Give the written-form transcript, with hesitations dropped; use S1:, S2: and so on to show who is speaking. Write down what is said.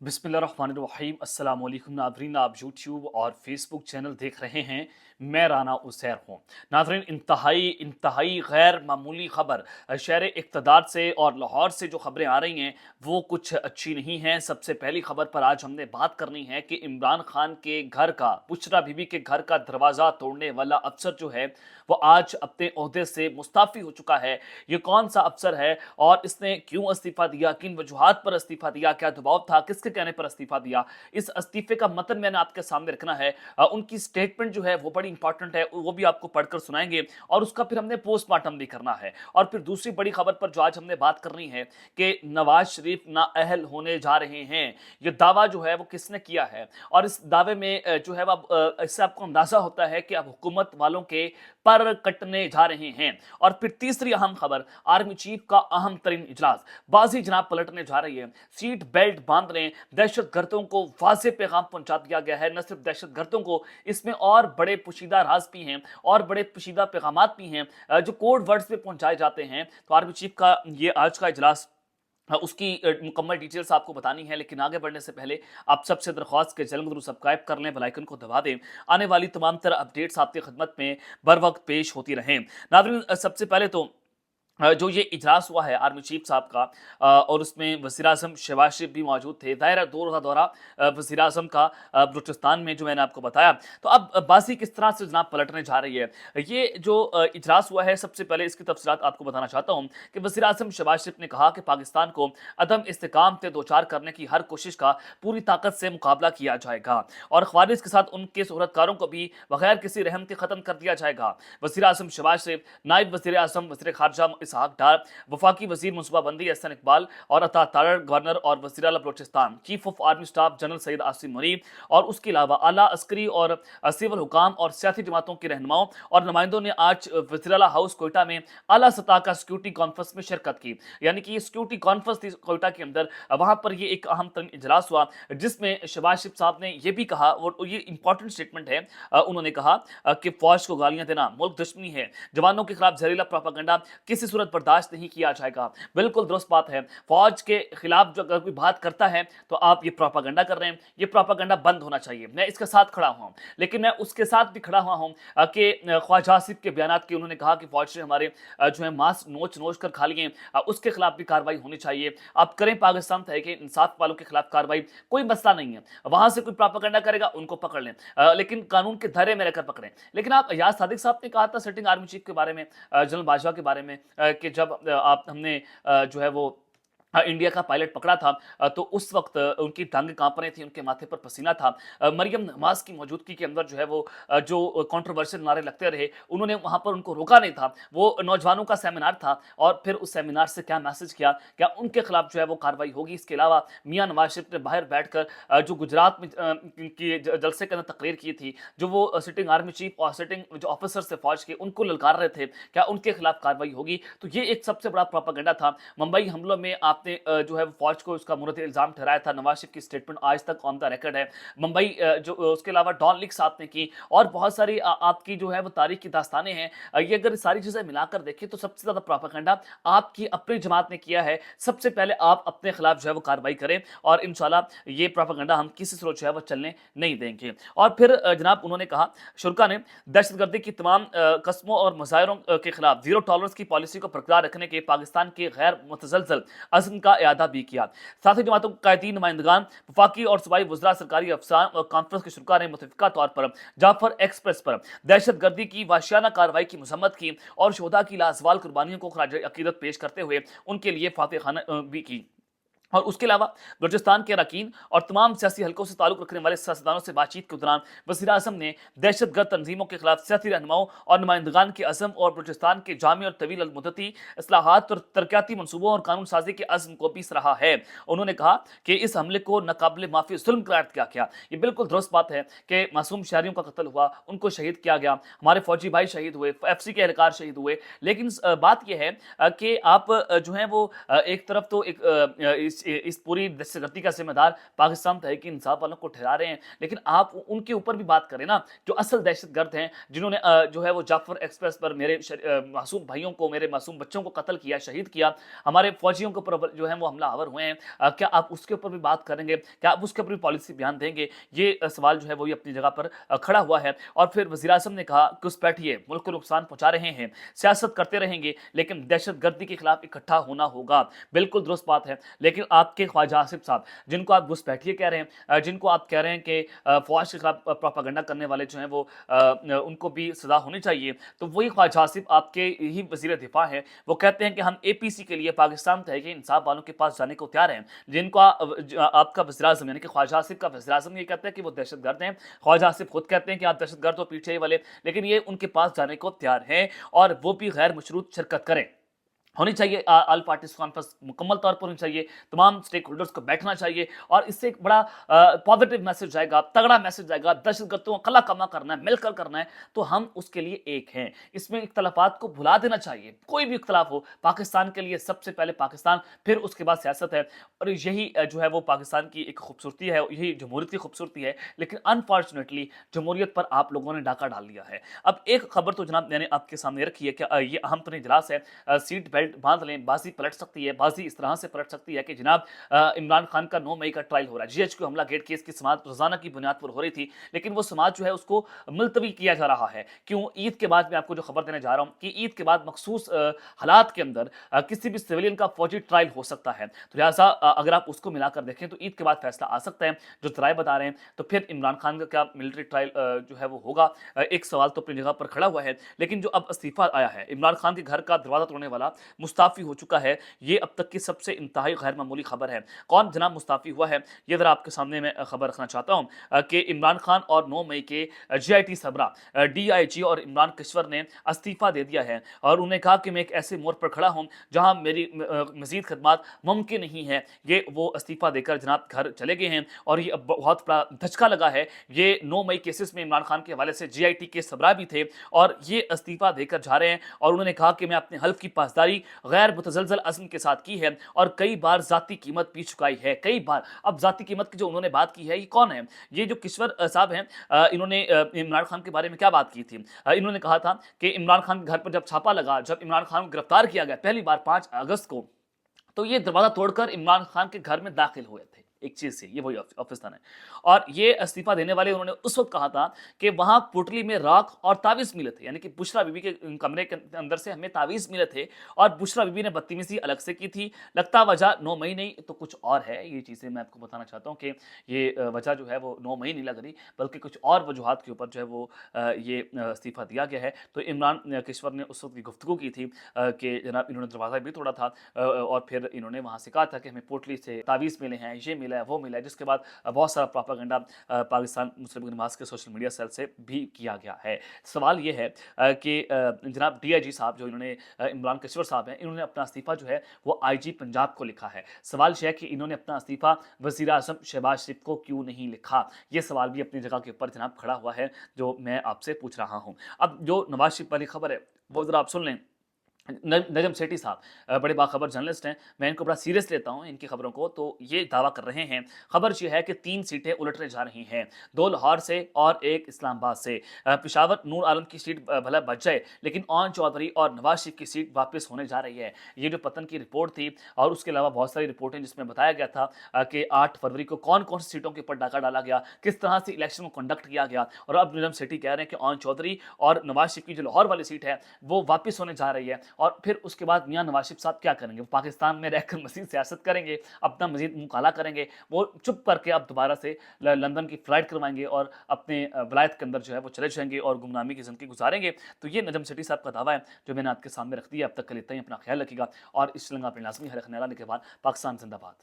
S1: बिस्मिल्लाहिर्रहमानिर्रहीम अस्सलाम वालेकुम नाज़रीन, आप यूट्यूब और फेसबुक चैनल देख रहे हैं। मैं राना उसैर हूँ। नाज़रीन, इंतहाई इंतहाई गैर मामूली ख़बर शहर इक़्तिदार से और लाहौर से जो ख़बरें आ रही हैं वो कुछ अच्छी नहीं हैं। सबसे पहली ख़बर पर आज हमने बात करनी है कि इमरान खान के घर का, बुशरा बीबी के घर का दरवाज़ा तोड़ने वाला अफसर जो है वो आज अपने ओहदे से मुस्ताफ़ी हो चुका है। ये कौन सा अफसर है और इसने क्यों इस्तीफ़ा दिया, किन वजूहात पर इस्तीफ़ा दिया, क्या दबाव था, किसके कहने पर इस्तीफ़ा दिया, इस इस्तीफ़े का मतन मैंने आपके सामने रखना है। उनकी स्टेटमेंट जो है वो बड़ी इंपॉर्टेंट है, वो भी आपको पढ़कर सुनाएंगे और उसका फिर हमने पोस्टमार्टम भी करना है। और फिर दूसरी बड़ी खबर पर जो आज हमने बात करनी है कि नवाज शरीफ नाअहल होने जा रहे हैं। ये दावा जो है वो किसने किया है और इस दावे में जो है वो इससे आपको अंदाजा होता है कि अब हुकूमत वालों के पर कटने जा रहे हैं। और फिर तीसरी अहम खबर, आर्मी चीफ का अहम तरीन इजलास, बाजी जनाब पलटने जा रही है। सीट बेल्ट बांध लें, दहशत गर्दों को वाज़ेह पैगाम पहुंचा दिया गया है। न सिर्फ दहशत गर्दों को, इसमें और बड़े पोशीदा राज भी हैं और बड़े पोशीदा पैगाम भी हैं जो कोड वर्ड्स में पहुंचाए जाते हैं। तो आर्मी चीफ का ये आज का इजलास, उसकी मुकम्मल डिटेल्स आपको बतानी है। लेकिन आगे बढ़ने से पहले आप सबसे दरख्वास्त के चैनल को सब्सक्राइब कर लें, बेल आइकन को दबा दें। आने वाली तमाम तरह अपडेट्स आपकी खिदमत में बर वक्त पेश होती रहें। नाज़रीन, सबसे पहले तो जो ये इजलास हुआ है आर्मी चीफ साहब का, और उसमें वज़ीर-ए-आज़म शहबाज शरीफ भी मौजूद थे। दायरा 2 रोज़ा दौरा वज़ीर-ए-आज़म का बलूचिस्तान में, जो मैंने आपको बताया। तो अब बाजी किस तरह से जनाब पलटने जा रही है। ये जो इजलास हुआ है, सबसे पहले इसकी तफसीलात आपको बताना चाहता हूँ कि वज़ीर-ए-आज़म शहबाज शरीफ ने कहा कि पाकिस्तान को अदम इस्तेकाम से दो चार करने की हर कोशिश का पूरी ताकत से मुकाबला किया जाएगा और ख़वारिज के साथ उनके शोहरतकारों को भी बगैर किसी रहम के ख़त्म कर दिया जाएगा। वज़ीर-ए-आज़म शहबाज शरीफ, नायब वज़ीर-ए-आज़म वज़ीर ख़ारजा इसहाक डार, वफाकी वज़ीर मनसूबाबंदी एहसन इकबाल और अता तारड़, गवर्नर और वज़ीर आला Balochistan, chief of army staff general Syed Asim Munir और उसके अलावा आला अस्करी और सिविल हुकाम और सियासी जमातों के रहनुमाओं और नुमाइंदों ने आज वज़ीर आला हाउस कोयटा में आला सतह का सिक्योरिटी कॉन्फ्रेंस में शिरकत की। यानी कि ये सिक्योरिटी कॉन्फ्रेंस थी कोयटा के अंदर। वहाँ पर ये एक अहम तरीन इजलास हुआ जिसमें शहबाज शरीफ साहब ने ये भी कहा, और ये इंपॉर्टेंट स्टेटमेंट है, उन्होंने कहा कि फौज को गालियां देना मुल्क दुश्मनी है, जवानों के खिलाफ जहरीला प्रोपेगेंडा किसी सूरत बर्दाश्त नहीं किया जाएगा। बिल्कुल दुरुस्त बात है। फौज के खिलाफ जो अगर कोई बात करता है तो आप ये प्रोपेगेंडा कर रहे हैं, ये प्रोपेगेंडा बंद होना चाहिए। मैं इसके साथ खड़ा हुआ हूं, लेकिन मैं उसके साथ भी खड़ा हुआ हूं कि ख्वाजा आसिफ के बयान के, उन्होंने कहा कि फौज ने हमारे जो है मांस नोच नोच कर खा लिए, उसके खिलाफ भी कार्रवाई होनी चाहिए। आप करें पाकिस्तान तहरीक इंसाफ वालों के खिलाफ कार्रवाई, कोई मसला नहीं है। वहां से कोई प्रोपेगेंडा करेगा उनको पकड़ लें, लेकिन कानून के दायरे में रहकर पकड़ें। लेकिन आप याद सादिक साहब ने कहा था सिटिंग आर्मी चीफ के बारे में, जनरल बाजवा के बारे में, कि जब आप हमने जो है वो इंडिया का पायलट पकड़ा था, तो उस वक्त उनकी टांगें कांप रही थी, उनके माथे पर पसीना था। मरियम नवाज की मौजूदगी के अंदर जो है वो जो कंट्रोवर्शियल नारे लगते रहे, उन्होंने वहां पर उनको रोका नहीं था। वो नौजवानों का सेमिनार था और फिर उस सेमिनार से क्या मैसेज किया, क्या उनके खिलाफ जो है वो कार्रवाई होगी। इसके अलावा मियां नवाज शरीफ ने बाहर बैठकर जो गुजरात में की जलसे के अंदर तकरीर की थी, जो वो सिटिंग आर्मी चीफ और सिटिंग जो ऑफिसर से फौज के, उनको ललकार रहे थे, क्या उनके खिलाफ कार्रवाई होगी। तो ये एक सबसे बड़ा प्रोपेगेंडा था। मुंबई हमलों में आपने जो है फौज को उसका मुरद इल्जाम ठहराया था। नवाज शरीफ की स्टेटमेंट आज तक ऑन द रिकॉर्ड है। मुंबई जो उसके अलावा डॉन लीक्स आपने की और बहुत सारी आपकी जो है वो तारीख की दास्तानें हैं। ये अगर सारी चीजें मिलाकर देखें तो सबसे ज्यादा प्रोपेगेंडा आपकी अपनी जमात ने किया है। सबसे पहले आप अपने खिलाफ जो है वो कार्रवाई करें और इंशाल्लाह ये प्रोपेगेंडा हम किसी सूरत जो है वो चलने नहीं देंगे। और फिर जनाब उन्होंने कहा, शुरा ने दहशतगर्दी की तमाम कस्मों और मुजाहिरों के खिलाफ जीरो टॉलरेंस की पॉलिसी को बरकरार रखने के पाकिस्तान के गैर मुतजलजल अज़्म का इआदा भी किया। साथ ही जमातों के कायदीन, नुमाइंदगान, वफाकी और सूबाई वज़रा, सरकारी अफसरान और कॉन्फ्रेंस के शुरा ने मुतफ़िक़ा तौर पर जाफर एक्सप्रेस पर दहशत गर्दी की वाशियाना कार्रवाई की मज़म्मत की और शोहदा की लाजवाल कुर्बानियों को खराज अकीदत पेश करते हुए उनके लिए फातिह खाना भी की। और उसके अलावा बलूचिस्तान के अरकान और तमाम सियासी हलकों से ताल्लुक़ रखने वाले सियासतदानों से बातचीत के दौरान वज़ीर-ए-आज़म ने दहशतगर्द तंजीमों के खिलाफ सियासी रहनुमाओं और नुमाइंदगान के अज़्म और बलूचिस्तान के जामी और तवील मुद्दती इस्लाहात और तरक्याती मनसूबों और कानून साजी के अज़्म को भी सराहा है। उन्होंने कहा कि इस हमले को नाकाबिल माफ़ी ज़ुल्म करार किया गया। ये बिल्कुल दुरुस्त बात है कि मासूम शहरियों का कत्ल हुआ, उनको शहीद किया गया, हमारे फौजी भाई शहीद हुए, FC के एहलकार शहीद हुए। लेकिन बात यह है कि आप जो है वो एक तरफ तो इस पूरी दहशतगर्दी का ज़िम्मेदार पाकिस्तान तहरीक-ए-इंसाफ वालों को ठहरा रहे हैं, लेकिन आप उनके ऊपर भी बात करें ना, जो असल दहशतगर्द हैं, जिन्होंने जो है वो जाफ़र एक्सप्रेस पर मेरे मासूम भाइयों को, मेरे मासूम बच्चों को कत्ल किया, शहीद किया, हमारे फ़ौजियों के ऊपर जो है वो हमलावर हुए हैं, क्या आप उसके ऊपर भी बात करेंगे? क्या आप उसके ऊपर भी पॉलिसी बयान देंगे? ये सवाल जो है वो भी अपनी जगह पर खड़ा हुआ है। और फिर वज़ीर-ए-आज़म ने कहा कि घुसपैठिए, मुल्क को नुकसान पहुँचा रहे हैं, सियासत करते रहेंगे, लेकिन दहशतगर्दी के खिलाफ इकट्ठा होना होगा। बिल्कुल दुरुस्त बात है, लेकिन आपके ख्वाजा आसिफ साहब, जिनको आप घुसपैठिए कह रहे हैं, जिनको आप कह रहे हैं कि फ़ौज के खिलाफ प्रोपेगेंडा करने वाले जो हैं वो उनको भी सज़ा होनी चाहिए, तो वही ख्वाजा आसिफ आपके ही वज़ीर दिफ़ा हैं। वो कहते हैं कि हम एपीसी के लिए पाकिस्तान तहरीक-ए-इंसाफ वालों के पास जाने को तैयार हैं, जिनको आपका वज़ीर-ए-आज़म यानी कि ख्वाजा आसिफ का वज़ीर-ए-आज़म ये कहता है कि वो दहशतगर्द हैं, ख्वाजा आसिफ खुद कहते हैं कि आप दहशतगर्द हो पीछे वाले, लेकिन ये उनके पास जाने को तैयार हैं और वो भी गैर मशरूत शिरकत करें। होनी चाहिए ऑल पार्टीज़ कॉन्फ्रेंस मुकम्मल तौर पर होनी चाहिए, तमाम स्टेक होल्डर्स को बैठना चाहिए और इससे एक बड़ा पॉजिटिव मैसेज जाएगा, तगड़ा मैसेज जाएगा, दहशतगर्दों का कला करना है, मिलकर करना है, तो हम उसके लिए एक हैं। इसमें इख्तलाफात को भुला देना चाहिए, कोई भी इख्तलाफ हो, पाकिस्तान के लिए सबसे पहले पाकिस्तान, फिर उसके बाद सियासत है और यही जो है वो पाकिस्तान की एक खूबसूरती है, यही जमहूरियत की खूबसूरती है, लेकिन अनफॉर्चुनेटली जमहूरियत पर आप लोगों ने डाका डाल दिया है। अब एक खबर तो जनाब मैंने आपके सामने रखी है कि ये अहम तरीन इजलास है, सीट बेल्ट बांध लें, बाजी पलट सकती है, बाजी इस तरह से पलट सकती है कि जनाब इमरान खान का 9 मई का ट्रायल हो रहा है, जीएचक्यू हमला गेट केस की समाअत रोजाना की बुनियाद पर हो रही थी, लेकिन वो समाअत जो है उसको मुलतवी किया जा रहा है। क्यों? ईद के बाद मैं आपको जो खबर देने जा रहा हूं कि ईद के बाद मखसूस हालात के अंदर किसी भी सिविलियन का फौजी ट्रायल हो सकता है, तो लिहाजा अगर आप उसको मिलाकर देखें तो ईद के बाद फैसला आ सकता है, जो जराए बता रहे हैं। तो फिर इमरान खान का क्या मिलिट्री ट्रायल जो है वो होगा? एक सवाल तो अपनी जगह पर खड़ा हुआ है, लेकिन जो अब इस्तीफा आया है, इमरान खान के घर का दरवाजा तोड़ने वाला मुस्ताफी हो चुका है, ये अब तक की सबसे इंतहाई गैर मामूली खबर है। कौन जनाब मुस्ताफी हुआ है, ये जरा आपके सामने मैं खबर रखना चाहता हूं कि इमरान खान और 9 मई के जीआईटी सबरा डीआईजी और इमरान किश्वर ने इस्तीफा दे दिया है और उन्हें कहा कि मैं एक ऐसे मोड़ पर खड़ा हूं जहां मेरी मजीद खदमात मुमकिन नहीं है। ये वो इस्तीफा देकर जनाब घर चले गए हैं और ये अब बहुत बड़ा धचका लगा है। ये 9 मई केसेस में इमरान खान के हवाले से जीआईटी के सबरा भी थे और ये इस्तीफा देकर जा रहे हैं और उन्होंने कहा कि मैं अपने हल्फ की पासदारी गैर मुतज़लज़ल अज़्म के साथ की है और कई बार ज़ाती कीमत भी चुकाई है, कई बार। अब ज़ाती कीमत की जो उन्होंने बात की है, ये कौन है? ये जो किश्वर साहब हैं, इन्होंने इमरान खान के बारे में क्या बात की थी? इन्होंने कहा था कि इमरान खान के घर पर जब छापा लगा, जब इमरान खान को गिरफ्तार किया गया पहली बार 5 अगस्त को, तो ये दरवाजा तोड़कर इमरान खान के घर में दाखिल हुए थे एक चीज से, ये वही ऑफिस था। और ये इस्तीफा देने वाले उन्होंने उस वक्त कहा था कि वहां पुटली में राख और तावीज मिले थे, यानी कि बुशरा बीबी के कमरे के अंदर से हमें तावीज मिले थे और बुशरा बीबी ने बदतमीजी अलग से की थी। लगता वजह 9 मई नहीं तो कुछ और है। ये चीजें मैं आपको बताना चाहता हूँ कि ये वजह जो है वो 9 मई नहीं लग रही, बल्कि कुछ और वजूहत के ऊपर जो है वो ये इस्तीफा दिया गया है। तो इमरान किश्वर ने उस वक्त गुफ्तगू की थी कि जनाब इन्होंने दरवाज़ा भी तोड़ा था और फिर इन्होंने वहाँ से कहा था कि हमें पोटली से तावीज़ मिले हैं, ये मिला है, वो मिला है, जिसके बाद बहुत सारा प्रोपेगेंडा पाकिस्तान मुस्लिम लीग नवाज़ के सोशल मीडिया सेल से भी किया गया है। सवाल ये है कि जनाब डीआईजी साहब जो इन्होंने इमरान किश्वर साहब हैं, इन्होंने अपना इस्तीफ़ा जो है वो आईजी पंजाब को लिखा है। सवाल ये है कि इन्होंने अपना इस्तीफ़ा वज़ीर-ए-आज़म शहबाज शरीफ को क्यों नहीं लिखा? ये सवाल भी अपनी जगह के ऊपर जनाब खड़ा हुआ है, जो मैं आपसे पूछ रहा हूँ। अब जो नवाज़ शरीफ वाली खबर है, वो ज़रा आप सुन लें। नजम सेठी साहब बड़े बाखबर जर्नलिस्ट हैं, मैं इनको बड़ा सीरियस लेता हूं इनकी खबरों को। तो ये दावा कर रहे हैं, खबर ये है कि 3 सीटें उलटने जा रही हैं, 2 लाहौर से और 1 इस्लामाबाद से। पेशावर नूर आलम की सीट भला बच जाए, लेकिन ओन चौधरी और नवाज शरीफ की सीट वापस होने जा रही है। ये जो पतन की रिपोर्ट थी और उसके अलावा बहुत सारी रिपोर्टें जिसमें बताया गया था कि 8 फरवरी को कौन कौन सी सीटों के ऊपर डाका डाला गया, किस तरह से इलेक्शन को कंडक्ट किया गया, और अब नजम सेठी कह रहे हैं कि ओन चौधरी और नवाज शरीफ की जो लाहौर वाली सीट है वो वापस होने जा रही है। और फिर उसके बाद मियां नवाज शरीफ साहब क्या करेंगे? वो पाकिस्तान में रहकर मजीद सियासत करेंगे, अपना मजीद मुंह काला करेंगे, वो चुप करके अब दोबारा से लंदन की फ्लाइट करवाएंगे और अपने वलायत के अंदर जो है वो चले जाएंगे और गुमनामी की जिंदगी गुजारेंगे। तो ये नजम सेठी साहब का दावा है जो मैंने आपके सामने रख दिया। अब तक के लिए इतना ही, अपना ख्याल रखिएगा और इस श्रीलंका अपने लाजमी है रखने वाला के बाद पाकिस्तान जिंदाबाद।